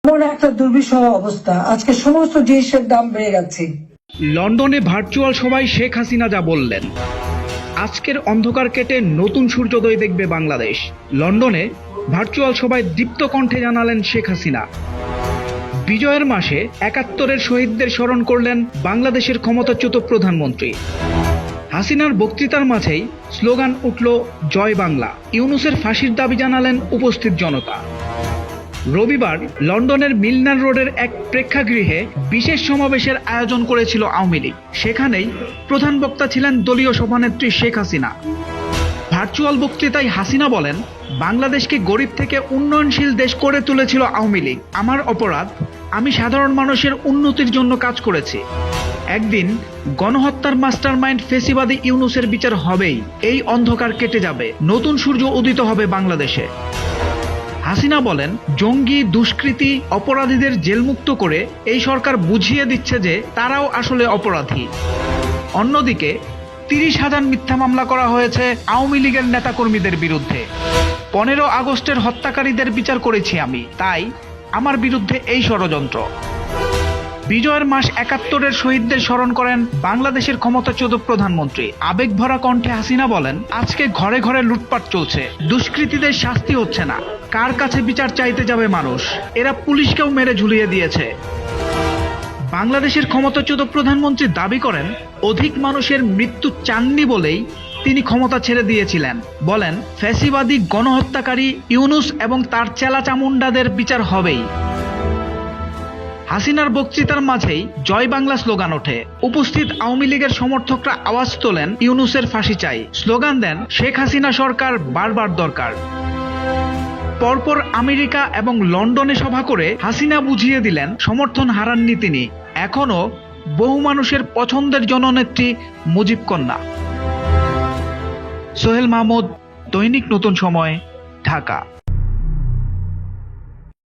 এমন একটা দুর্বিষহ অবস্থা, আজকে সমস্ত জিনিসের দাম বেড়ে গেছে। লন্ডনে ভার্চুয়াল সভায় শেখ হাসিনা যা বললেন, আজকের অন্ধকার কেটে নতুন সূর্যোদয় দেখবে বাংলাদেশ। লন্ডনে ভার্চুয়াল সভায় দীপ্ত কণ্ঠে জানালেন শেখ হাসিনা। বিজয়ের মাসে ৭১-এর শহীদদের স্মরণ করলেন বাংলাদেশের ক্ষমতাচ্যুত প্রধানমন্ত্রী। হাসিনার বক্তৃতার মাঝেই স্লোগান উঠল জয় বাংলা। ইউনূসের ফাঁসির দাবি জানালেন উপস্থিত জনতা। রবিবার লন্ডনের মিলনার রোডের এক প্রেক্ষাগৃহে বিশেষ সমাবেশের আয়োজন করেছিল আওয়ামী লীগ। সেখানেই প্রধান বক্তা ছিলেন দলীয় সভানেত্রী শেখ হাসিনা। ভার্চুয়াল বক্তৃতায় হাসিনা বলেন, বাংলাদেশকে গরিব থেকে উন্নয়নশীল দেশ করে তুলেছিল আওয়ামী লীগ। আমার অপরাধ, আমি সাধারণ মানুষের উন্নতির জন্য কাজ করেছি। একদিন গণহত্যার মাস্টারমাইন্ড ফেসিবাদী ইউনূসের বিচার হবেই। এই অন্ধকার কেটে যাবে, নতুন সূর্য উদিত হবে বাংলাদেশে। হাসিনা বলেন, জঙ্গি, দুষ্কৃতী, অপরাধীদের জেলমুক্ত করে এই সরকার বুঝিয়ে দিচ্ছে যে তারাও আসলে অপরাধী। অন্যদিকে ৩০,০০০ মিথ্যা মামলা করা হয়েছে আওয়ামী লীগের নেতাকর্মীদের বিরুদ্ধে। ১৫ আগস্টের হত্যাকারীদের বিচার করেছি আমি, তাই আমার বিরুদ্ধে এই ষড়যন্ত্র। বিজয়ের মাস ৭১-এর শহীদদের স্মরণ করেন বাংলাদেশের ক্ষমতাচ্যুত প্রধানমন্ত্রী। আবেগভরা কণ্ঠে হাসিনা বলেন, আজকে ঘরে ঘরে লুটপাট চলছে, দুষ্কৃতীদের শাস্তি হচ্ছে না। কার কাছে বিচার চাইতে যাবে মানুষ? এরা পুলিশকেও মেরে ঝুলিয়ে দিয়েছে। বাংলাদেশের ক্ষমতাচ্যুত প্রধানমন্ত্রী দাবি করেন, অধিক মানুষের মৃত্যু চাননি বলেই তিনি ক্ষমতা ছেড়ে দিয়েছিলেন। বলেন, ফ্যাসিবাদী গণহত্যাকারী ইউনূস এবং তার চেলা চামুন্ডাদের বিচার হবেই। হাসিনার বক্তৃতার মাঝেই জয় বাংলা স্লোগান ওঠে। উপস্থিত আওয়ামী লীগের সমর্থকরা আওয়াজ তোলেন, ইউনূসের ফাঁসি চাই। স্লোগান দেন, শেখ হাসিনা সরকার বারবার দরকার। পরপর আমেরিকা এবং লন্ডনে সভা করে হাসিনা বুঝিয়ে দিলেন, সমর্থন হারাননি তিনি। এখনো বহু মানুষের পছন্দের জননেত্রী মুজিব কন্যা। সোহেল মাহমুদ, দৈনিক নতুন সময়, ঢাকা।